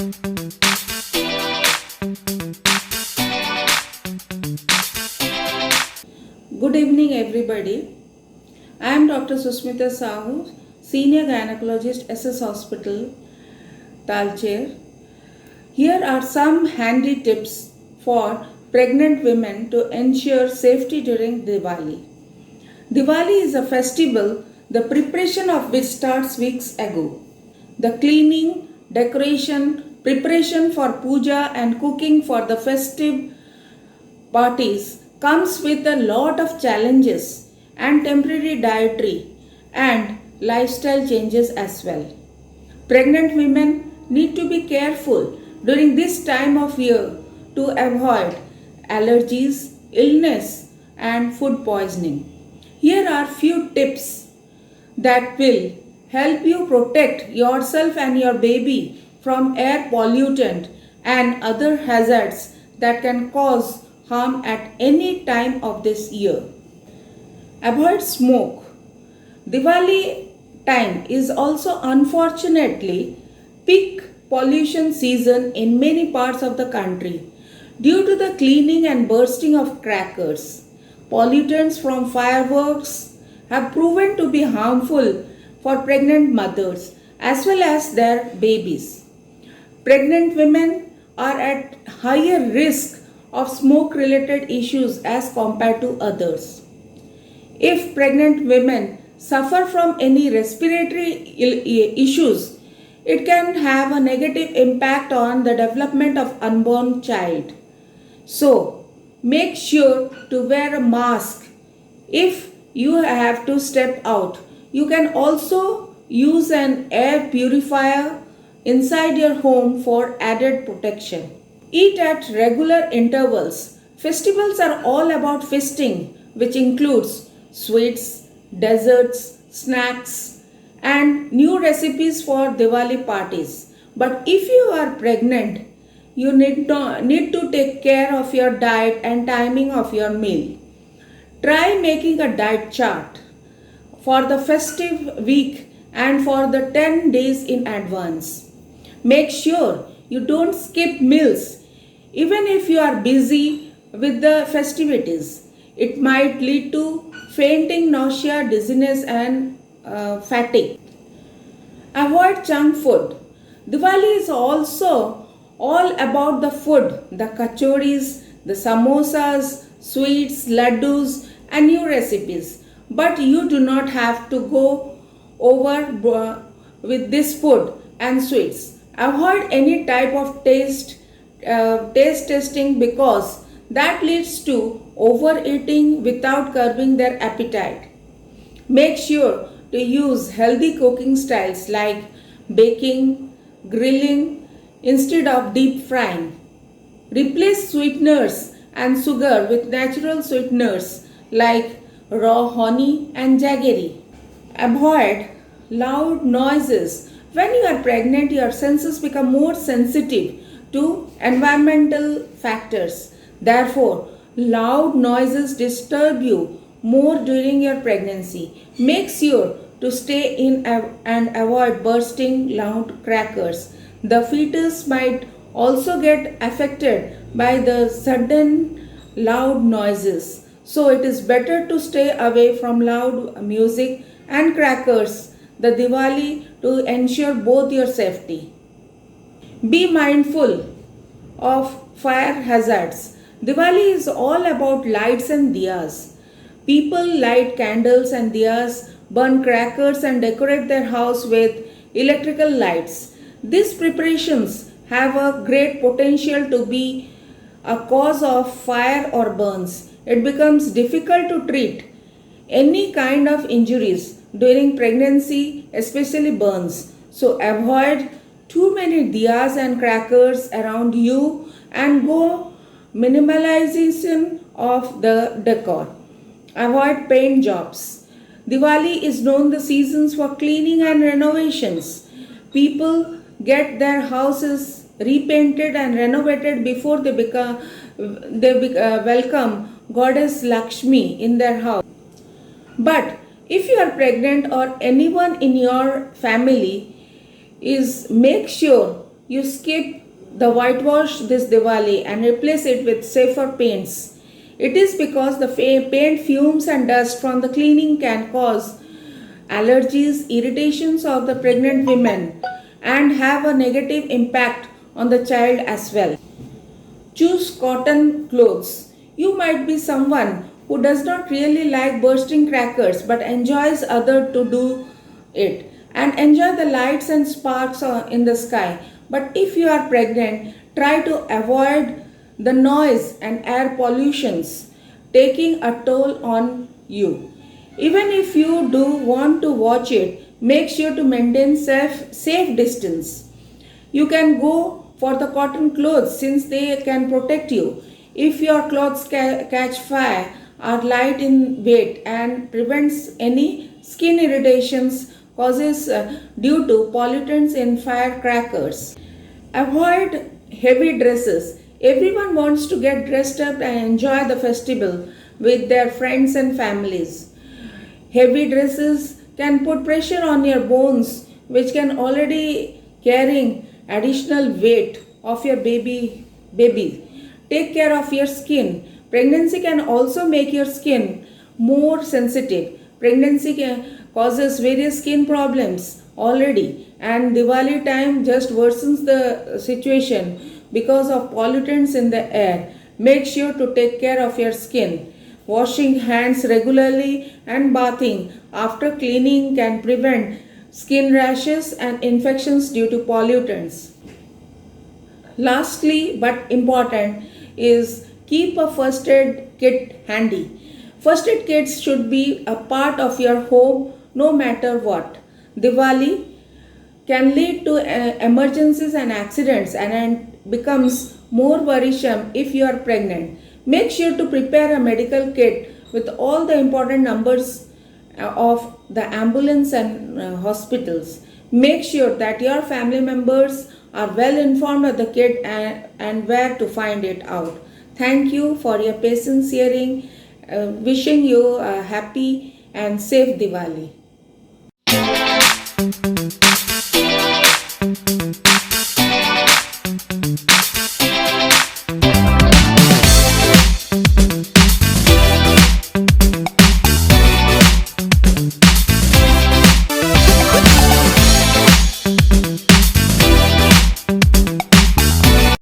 Good evening, everybody. I am Dr. Susmitasaho, Senior Gynecologist, SS Hospital, Talcher. Here are some handy tips for pregnant women to ensure safety during Diwali. Diwali is a festival, the preparation of which starts weeks ago. The cleaning, decoration, preparation for puja and cooking for the festive parties comes with a lot of challenges and temporary dietary and lifestyle changes as well. Pregnant women need to be careful during this time of year to avoid allergies, illness and food poisoning. Here are few tips that will help you protect yourself and your baby from air pollutant and other hazards that can cause harm at any time of this year. Avoid smoke. Diwali time is also unfortunately peak pollution season in many parts of the country due to the cleaning and bursting of crackers. Pollutants from fireworks have proven to be harmful for pregnant mothers as well as their babies. Pregnant women are at higher risk of smoke related issues as compared to others. If pregnant women suffer from any respiratory issues, it can have a negative impact on the development of unborn child. So, make sure to wear a mask if you have to step out. You can also use an air purifier inside your home for added protection. Eat at regular intervals. Festivals are all about feasting, which includes sweets, desserts, snacks, and new recipes for Diwali parties. But if you are pregnant, you need to take care of your diet and timing of your meal. Try making a diet chart for the festive week and for the 10 days in advance. Make sure you don't skip meals even if you are busy with the festivities. It might lead to fainting, nausea, dizziness and fatigue. Avoid junk food. Diwali is also all about the food, the kachoris, the samosas, sweets, laddus and new recipes. But you do not have to go over with this food and sweets. Avoid any type of taste testing because that leads to overeating without curbing their appetite. Make sure to use healthy cooking styles like baking, grilling instead of deep frying. Replace sweeteners and sugar with natural sweeteners like raw honey and jaggery. Avoid loud noises. When you are pregnant, your senses become more sensitive to environmental factors. Therefore, loud noises disturb you more during your pregnancy. Make sure to stay in and avoid bursting loud crackers. The fetus might also get affected by the sudden loud noises. So it is better to stay away from loud music and crackers the Diwali to ensure both your safety. Be mindful of fire hazards. Diwali is all about lights and diyas. People light candles and diyas, burn crackers and decorate their house with electrical lights. These preparations have a great potential to be a cause of fire or burns. It becomes difficult to treat any kind of injuries during pregnancy, especially burns. So avoid too many diyas and crackers around you and go minimalization of the decor. Avoid paint jobs. Diwali is known the seasons for cleaning and renovations. People get their houses repainted and renovated before they welcome Goddess Lakshmi in their house. But if you are pregnant or anyone in your family make sure you skip the whitewash this Diwali and replace it with safer paints. It is because the paint fumes and dust from the cleaning can cause allergies, irritations of the pregnant women, and have a negative impact on the child as well. Choose cotton clothes. You might be someone who does not really like bursting crackers but enjoys other to do it and enjoy the lights and sparks in the sky. But if you are pregnant, try to avoid the noise and air pollutions taking a toll on you. Even if you do want to watch it, make sure to maintain safe distance. You can go for the cotton clothes since they can protect you. If your clothes catch fire, are light in weight and prevents any skin irritations causes due to pollutants in firecrackers. Avoid heavy dresses. Everyone wants to get dressed up and enjoy the festival with their friends and families. Heavy dresses can put pressure on your bones, which can already carrying additional weight of your baby. Take care of your skin. Pregnancy can also make your skin more sensitive. Pregnancy causes various skin problems already, and Diwali time just worsens the situation because of pollutants in the air. Make sure to take care of your skin. Washing hands regularly and bathing after cleaning can prevent skin rashes and infections due to pollutants. Lastly, but important, is keep a first aid kit handy. First aid kits should be a part of your home no matter what. Diwali can lead to emergencies and accidents and becomes more worrisome if you are pregnant. Make sure to prepare a medical kit with all the important numbers of the ambulance and hospitals. Make sure that your family members are well informed of the kit and where to find it out. Thank you for your patience hearing. Wishing you a happy and safe Diwali.